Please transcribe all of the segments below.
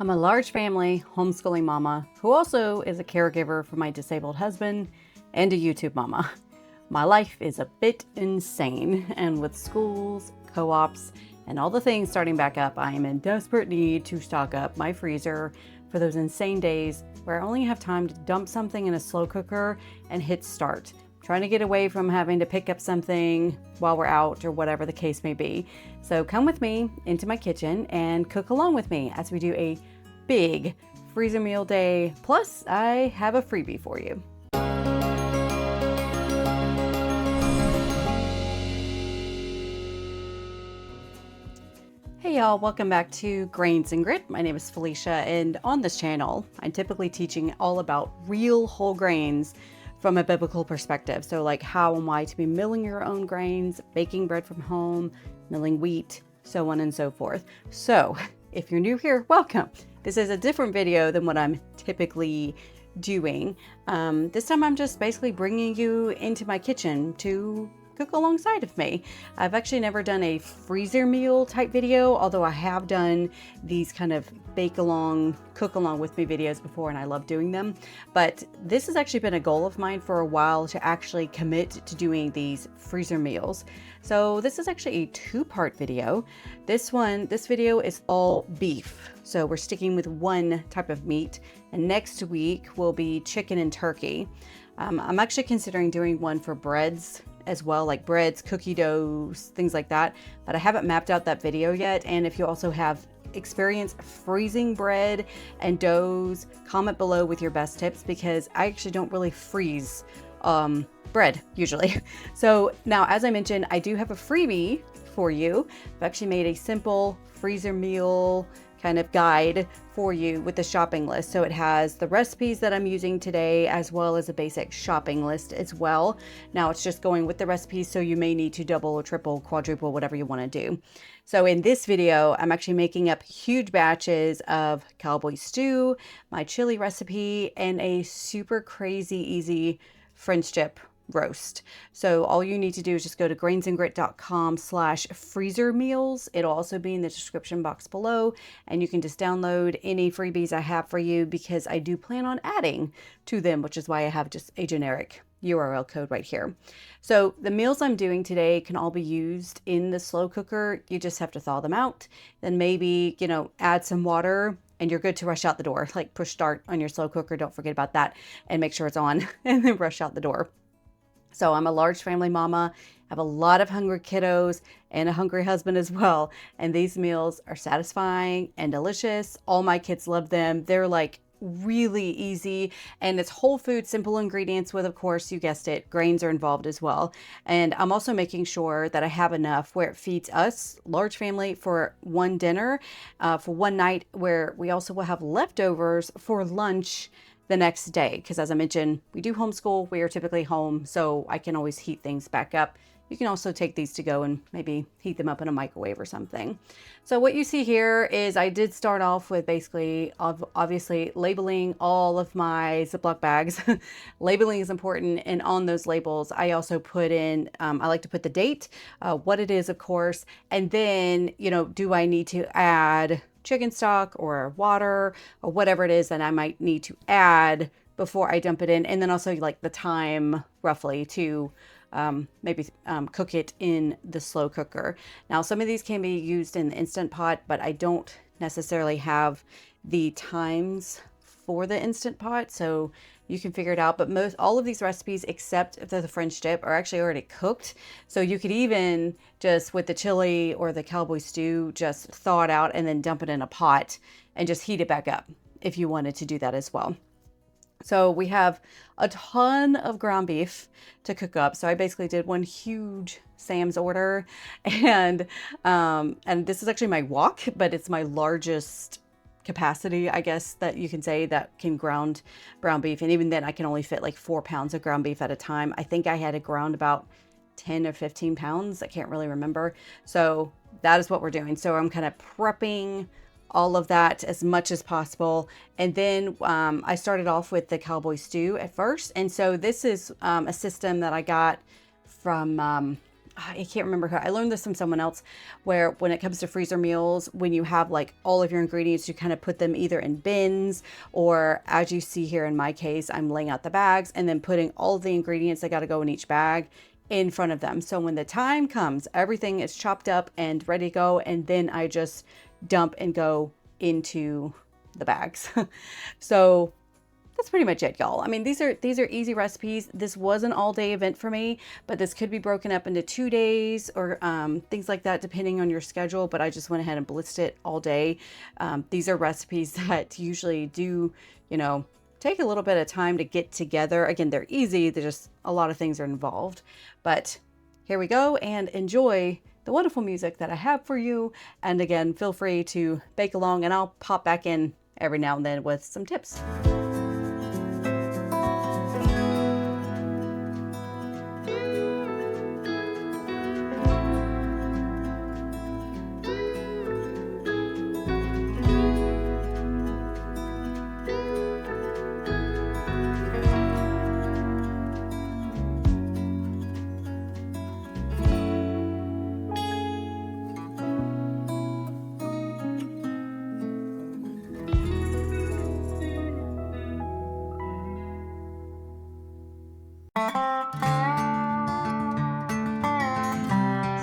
I'm a large family homeschooling mama who also is a caregiver for my disabled husband and a YouTube mama. My life is a bit insane, and with schools, co-ops, and all the things starting back up, I am in desperate need to stock up my freezer for those insane days where I only have time to dump something in a slow cooker and hit start. Trying to get away from having to pick up something while we're out or whatever the case may be. So come with me into my kitchen and cook along with me as we do a big freezer meal day. Plus, I have a freebie for you. Hey y'all, welcome back to Grains and Grit. My name is Felicia, and on this channel, I'm typically teaching all about real whole grains from a biblical perspective. So like how am I to be milling your own grains, baking bread from home, milling wheat, so on and so forth. So if you're new here, welcome. This is a different video than what I'm typically doing. This time I'm just basically bringing you into my kitchen to cook alongside of me. I've actually never done a freezer meal type video, although I have done these kind of bake along, cook along with me videos before, and I love doing them. But this has actually been a goal of mine for a while, to actually commit to doing these freezer meals. So this is actually a two-part video. This video is all beef. So we're sticking with one type of meat, and next week will be chicken and turkey. I'm actually considering doing one for breads as well, like breads, cookie doughs, things like that. But I haven't mapped out that video yet. And if you also have experience freezing bread and doughs, comment below with your best tips, because I actually don't really freeze bread usually. So now, as I mentioned, I do have a freebie for you. I've actually made a simple freezer meal kind of guide for you with the shopping list. So it has the recipes that I'm using today, as well as a basic shopping list as well. Now it's just going with the recipes, so you may need to double or triple, quadruple, whatever you want to do. So in this video, I'm actually making up huge batches of cowboy stew, my chili recipe, and a super crazy easy French dip roast. So all you need to do is just go to grainsandgrit.com/freezer meals. It'll also be in the description box below, and you can just download any freebies I have for you, because I do plan on adding to them, which is why I have just a generic URL code right here. So the meals I'm doing today can all be used in the slow cooker. You just have to thaw them out, then maybe, add some water, and you're good to rush out the door. Like push start on your slow cooker. Don't forget about that, and make sure it's on and then rush out the door. So I'm a large family mama, have a lot of hungry kiddos and a hungry husband as well. And these meals are satisfying and delicious. All my kids love them. They're like really easy, and it's whole food, simple ingredients with, of course, you guessed it, grains are involved as well. And I'm also making sure that I have enough where it feeds us, large family, for one dinner, for one night, where we also will have leftovers for lunch the next day. Because as I mentioned, we do homeschool. We are typically home, so I can always heat things back up. You can also take these to go and maybe heat them up in a microwave or something. So what you see here is I did start off with basically obviously labeling all of my Ziploc bags. Labeling is important, and on those labels I also put in, I like to put the date, what it is, of course, and then, do I need to add chicken stock or water or whatever it is that I might need to add before I dump it in, and then also like the time roughly to maybe cook it in the slow cooker. Now some of these can be used in the Instant Pot, but I don't necessarily have the times for the Instant Pot, so you can figure it out. But all of these recipes except the French dip are actually already cooked, so you could even just, with the chili or the cowboy stew, just thaw it out and then dump it in a pot and just heat it back up if you wanted to do that as well. So we have a ton of ground beef to cook up. So I basically did one huge Sam's order, and this is actually my wok, but it's my largest capacity, I guess, that you can say, that can ground ground beef. And even then I can only fit like 4 pounds of ground beef at a time. I think I had to ground about 10 or 15 pounds. I can't really remember. So that is what we're doing. So I'm kind of prepping all of that as much as possible. And then I started off with the cowboy stew at first. And so this is a system that I got from I can't remember how, I learned this from someone else, where when it comes to freezer meals, when you have like all of your ingredients, you kind of put them either in bins, or as you see here in my case, I'm laying out the bags and then putting all of the ingredients that got to go in each bag in front of them. So when the time comes, everything is chopped up and ready to go, and then I just dump and go into the bags. So that's pretty much it, y'all. I mean, these are easy recipes. This was an all-day event for me, but this could be broken up into 2 days or things like that, depending on your schedule. But I just went ahead and blitzed it all day. These are recipes that usually do, you know, take a little bit of time to get together. Again, they're easy. They're just, a lot of things are involved. But here we go, and enjoy the wonderful music that I have for you. And again, feel free to bake along, and I'll pop back in every now and then with some tips.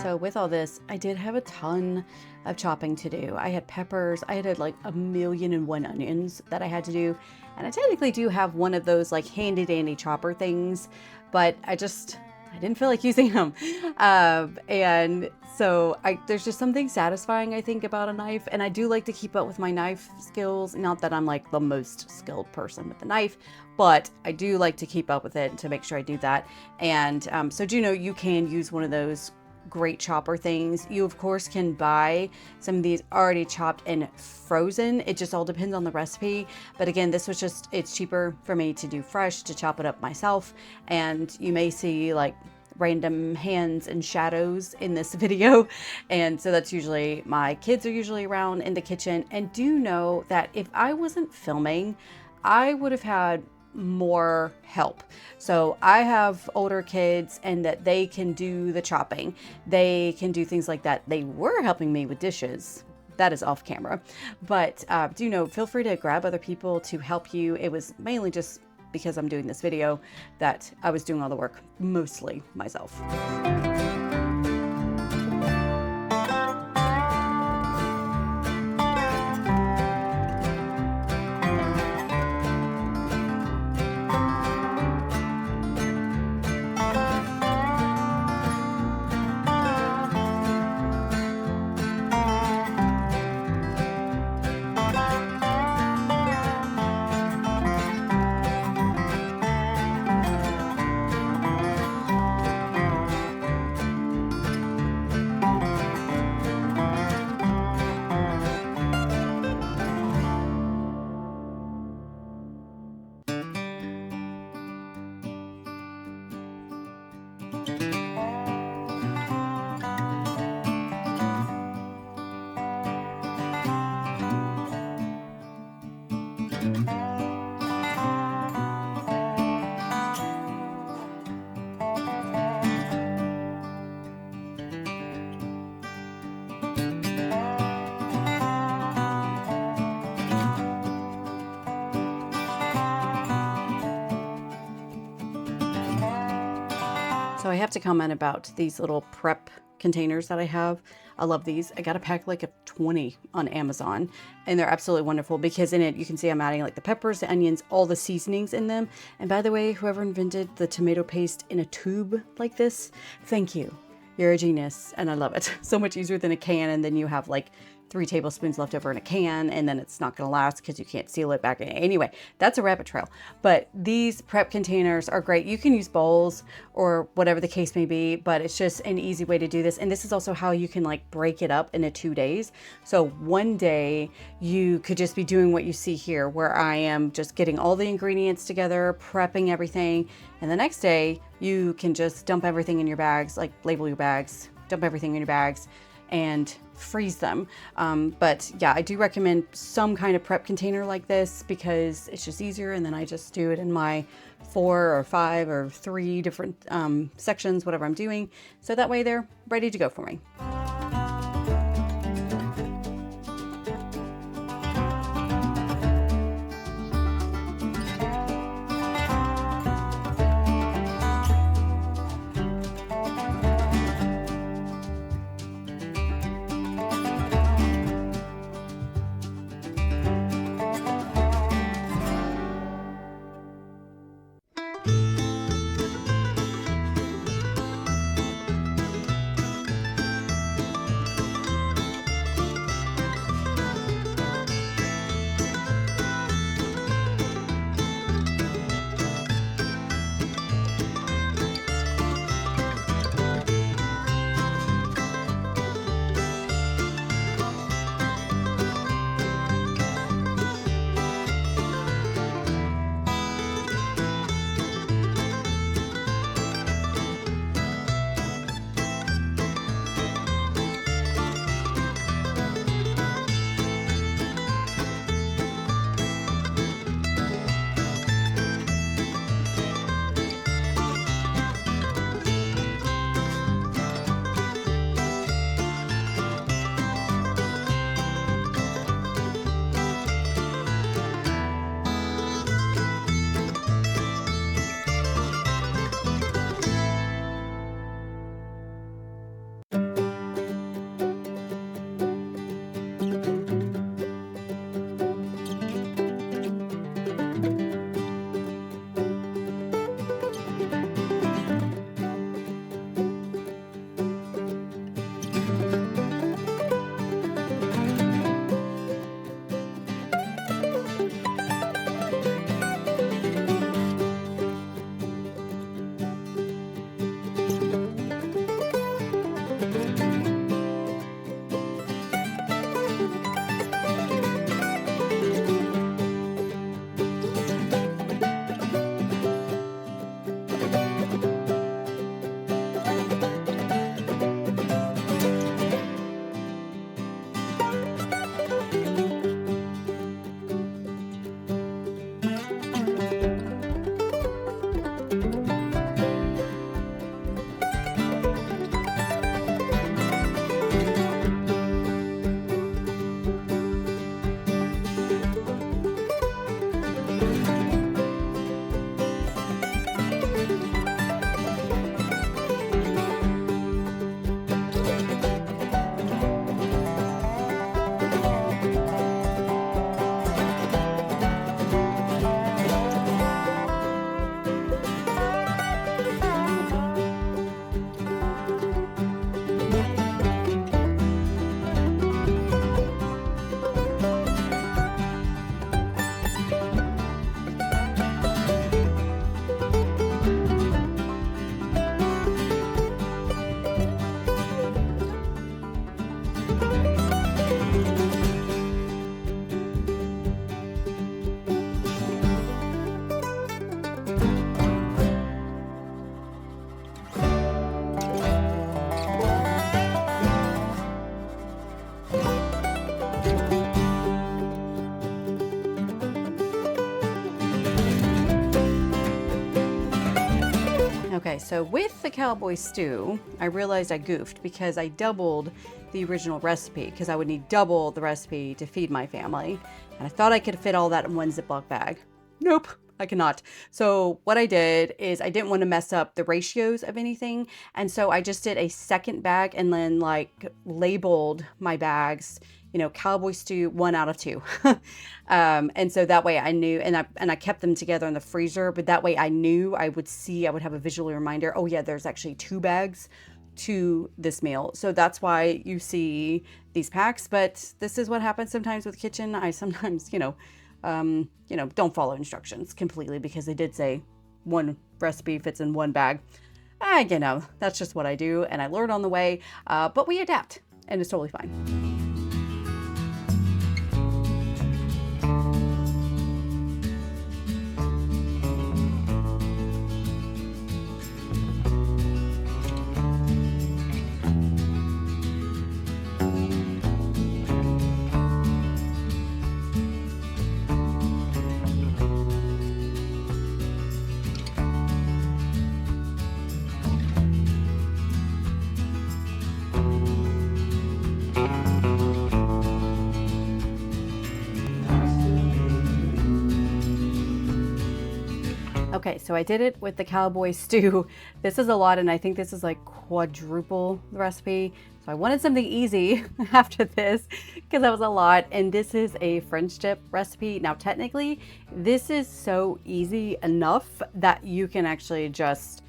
So with all this, I did have a ton of chopping to do. I had peppers, I had like 1,000,001 onions that I had to do. And I technically do have one of those like handy dandy chopper things, but I didn't feel like using them. And so there's just something satisfying, I think, about a knife. And I do like to keep up with my knife skills. Not that I'm like the most skilled person with the knife, but I do like to keep up with it to make sure I do that. And so do you know you can use one of those great chopper things. You of course can buy some of these already chopped and frozen. It just all depends on the recipe. But again, this was just, it's cheaper for me to do fresh, to chop it up myself. And you may see like random hands and shadows in this video. And so that's usually, my kids are usually around in the kitchen. And do know that if I wasn't filming, I would have had more help. So I have older kids, and that they can do the chopping. They can do things like that. They were helping me with dishes. That is off camera. But do know, feel free to grab other people to help you. It was mainly just because I'm doing this video that I was doing all the work, mostly myself. So I have to comment about these little prep containers that I have. I love these. I got a pack like of 20 on Amazon, and they're absolutely wonderful because in it you can see I'm adding like the peppers, the onions, all the seasonings in them. And by the way, whoever invented the tomato paste in a tube like this, thank you. You're a genius, and I love it. So much easier than a can, and then you have like 3 tablespoons left over in a can, and then it's not going to last because you can't seal it back in. Anyway, that's a rabbit trail. But these prep containers are great. You can use bowls or whatever the case may be, but it's just an easy way to do this. And this is also how you can like break it up into 2 days. So one day you could just be doing what you see here, where I am just getting all the ingredients together, prepping everything. And the next day you can just dump everything in your bags, like label your bags, dump everything in your bags, and freeze them. But yeah, I do recommend some kind of prep container like this because it's just easier. And then I just do it in my 4 or 5 or 3 different sections, whatever I'm doing. So that way they're ready to go for me. Okay, so with the cowboy stew, I realized I goofed because I doubled the original recipe because I would need double the recipe to feed my family. And I thought I could fit all that in one Ziploc bag. Nope, I cannot. So what I did is I didn't want to mess up the ratios of anything. And so I just did a second bag and then like labeled my bags, you know, cowboy stew 1 out of 2. And so that way I knew, and I kept them together in the freezer, but that way I knew I would have a visual reminder. Oh yeah, there's actually 2 bags to this meal. So that's why you see these packs, but this is what happens sometimes with kitchen. I sometimes, don't follow instructions completely because they did say 1 recipe fits in 1 bag. That's just what I do and I learn on the way, but we adapt and it's totally fine. Okay, so I did it with the cowboy stew. This is a lot, and I think this is like quadruple the recipe. So I wanted something easy after this because that was a lot. And this is a French dip recipe. Now, technically, this is so easy enough that you can actually just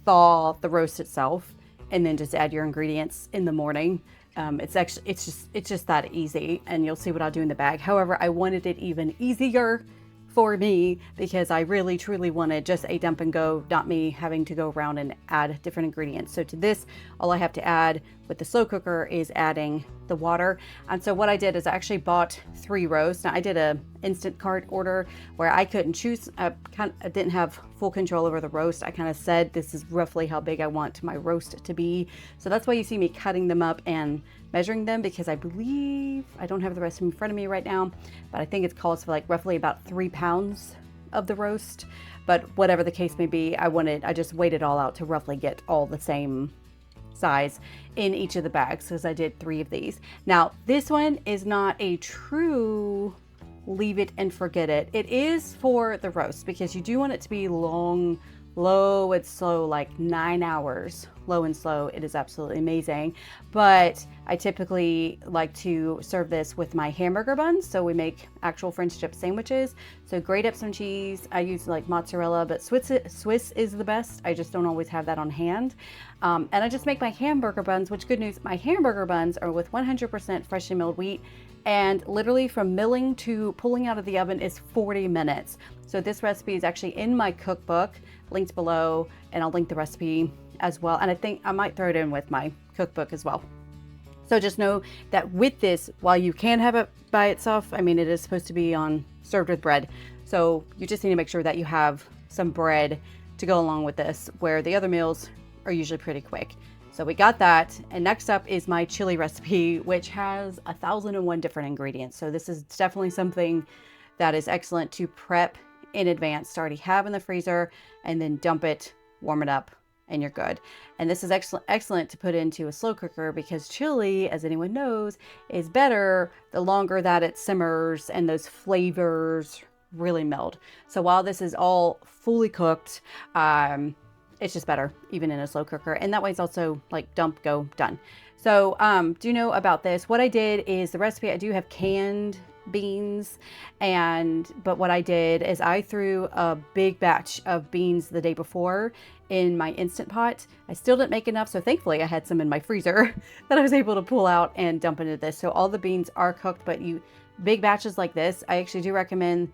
thaw the roast itself and then just add your ingredients in the morning. It's just that easy, and you'll see what I'll do in the bag. However, I wanted it even easier for me because I really truly wanted just a dump and go, not me having to go around and add different ingredients. So to this, all I have to add with the slow cooker is adding the water. And so what I did is I actually bought 3 roasts. Now I did a instant cart order where I couldn't choose. I didn't have full control over the roast. I kind of said this is roughly how big I want my roast to be. So that's why you see me cutting them up and measuring them, because I believe, I don't have the rest in front of me right now, but I think it calls for like roughly about 3 pounds of the roast. But whatever the case may be, I just weighed it all out to roughly get all the same size in each of the bags, because I did 3 of these. Now, this one is not a true leave it and forget it. It is for the roast because you do want it to be long, low and slow, like 9 hours, low and slow. It is absolutely amazing. But I typically like to serve this with my hamburger buns. So we make actual French dip sandwiches. So grate up some cheese. I use like mozzarella, but Swiss is the best. I just don't always have that on hand. And I just make my hamburger buns, which, good news, my hamburger buns are with 100% freshly milled wheat. And literally from milling to pulling out of the oven is 40 minutes. So this recipe is actually in my cookbook, linked below, and I'll link the recipe as well. And I think I might throw it in with my cookbook as well. So just know that with this, while you can have it by itself, I mean, it is supposed to be served with bread. So you just need to make sure that you have some bread to go along with this, where the other meals are usually pretty quick. So we got that. And next up is my chili recipe, which has 1,001 different ingredients. So this is definitely something that is excellent to prep in advance, to already have in the freezer, and then dump it, warm it up, and you're good. And this is excellent to put into a slow cooker, because chili, as anyone knows, is better the longer that it simmers and those flavors really meld. So while this is all fully cooked, it's just better even in a slow cooker. And that way it's also like dump, go, done. So do you know about this? What I did is the recipe, I do have canned beans, but what I did is I threw a big batch of beans the day before in my Instant Pot. I still didn't make enough, so thankfully I had some in my freezer that I was able to pull out and dump into this. So all the beans are cooked, but big batches like this, I actually do recommend,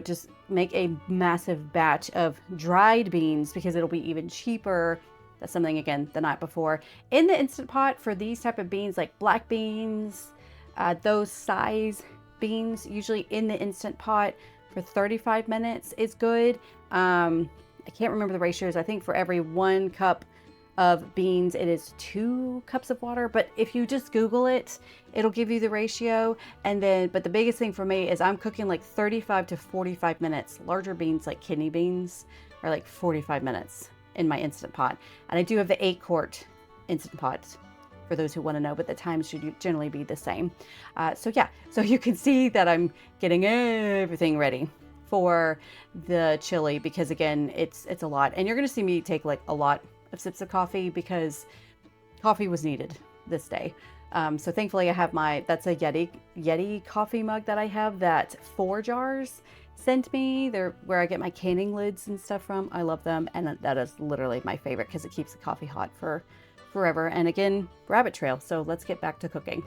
just make a massive batch of dried beans, because it'll be even cheaper. That's something, again, the night before. In the Instant Pot for these type of beans, like black beans, those size beans, usually in the Instant Pot for 35 minutes is good. I can't remember the ratios. I think for every 1 cup of beans, it is 2 cups of water. But if you just Google it, it'll give you the ratio. But the biggest thing for me is I'm cooking like 35 to 45 minutes. Larger beans, like kidney beans, are like 45 minutes in my Instant Pot. And I do have the 8-quart Instant Pot, for those who want to know, but the times should generally be the same. So you can see that I'm getting everything ready for the chili, because again, it's a lot. And you're going to see me take like a lot of sips of coffee, because coffee was needed this day. So thankfully I have that's a Yeti coffee mug that I have, that 4 jars sent me. They're where I get my canning lids and stuff from. I love them. And that is literally my favorite, because it keeps the coffee hot for forever. And again, rabbit trail. So let's get back to cooking.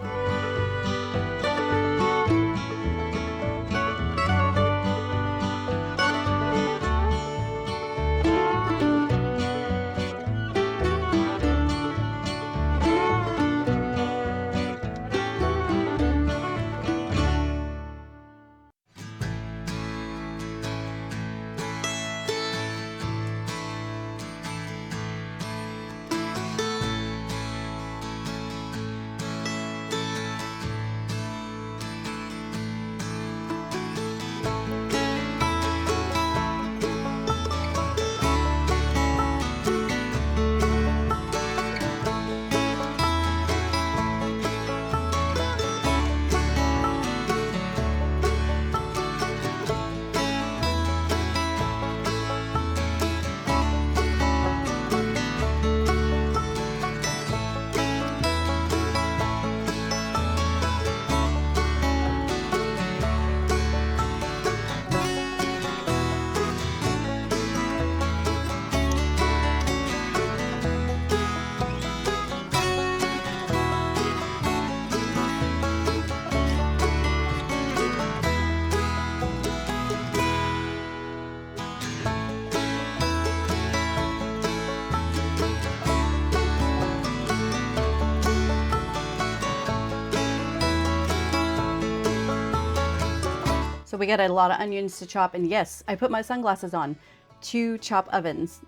So we got a lot of onions to chop. And yes, I put my sunglasses on to chop onions.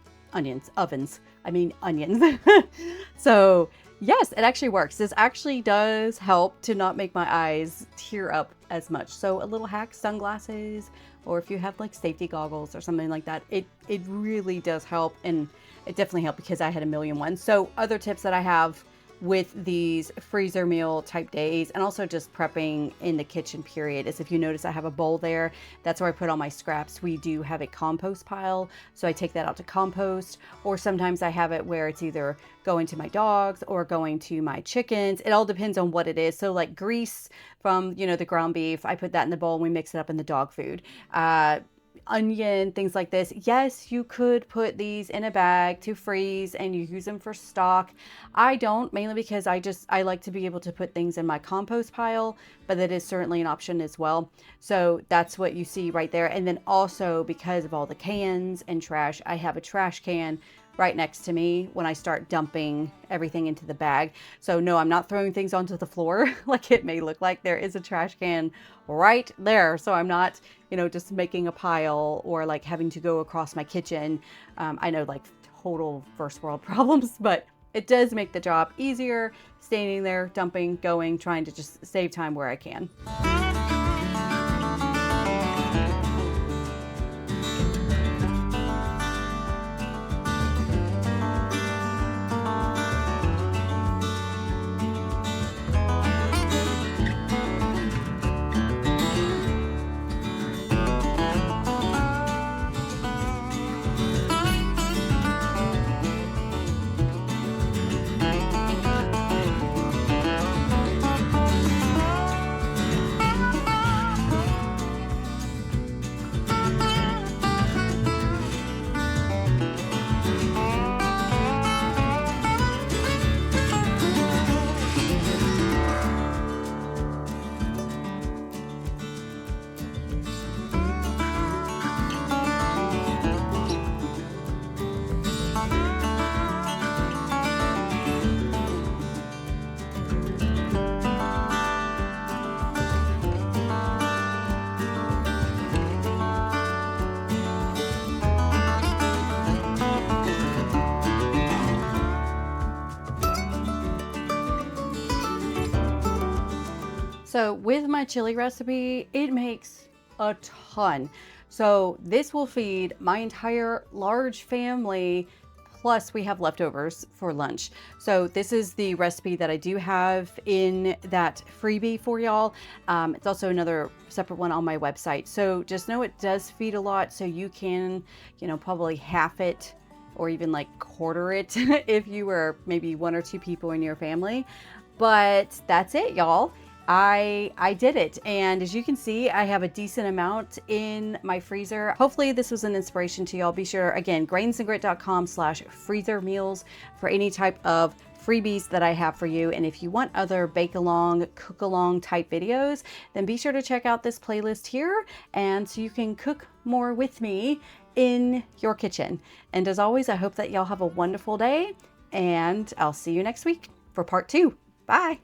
So yes, it actually works. This actually does help to not make my eyes tear up as much. So a little hack, sunglasses, or if you have like safety goggles or something like that, it really does help. And it definitely helped because I had a million ones. So other tips that I have with these freezer meal type days, and also just prepping in the kitchen period, is if you notice I have a bowl there, that's where I put all my scraps. We do have a compost pile, so I take that out to compost, or sometimes I have it where it's either going to my dogs or going to my chickens. It all depends on what it is. So like grease from, the ground beef, I put that in the bowl and we mix it up in the dog food. Onion, things like this. Yes, you could put these in a bag to freeze and you use them for stock. I don't, mainly because I like to be able to put things in my compost pile, but that is certainly an option as well. So that's what you see right there. And then also, because of all the cans and trash, I have a trash can right next to me when I start dumping everything into the bag. So no, I'm not throwing things onto the floor like it may look like. There is a trash can right there. So I'm not, just making a pile or like having to go across my kitchen. I know, like, total first world problems, but it does make the job easier, standing there, dumping, going, trying to just save time where I can. So with my chili recipe, it makes a ton. So this will feed my entire large family, plus we have leftovers for lunch. So this is the recipe that I do have in that freebie for y'all. It's also another separate one on my website. So just know it does feed a lot. So you can, probably half it or even like quarter it if you were maybe one or two people in your family. But that's it, y'all. I did it. And as you can see, I have a decent amount in my freezer. Hopefully this was an inspiration to y'all. Be sure, again, grainsandgrit.com/freezer meals for any type of freebies that I have for you. And if you want other bake along, cook along type videos, then be sure to check out this playlist here. And so you can cook more with me in your kitchen. And as always, I hope that y'all have a wonderful day, and I'll see you next week for part 2. Bye.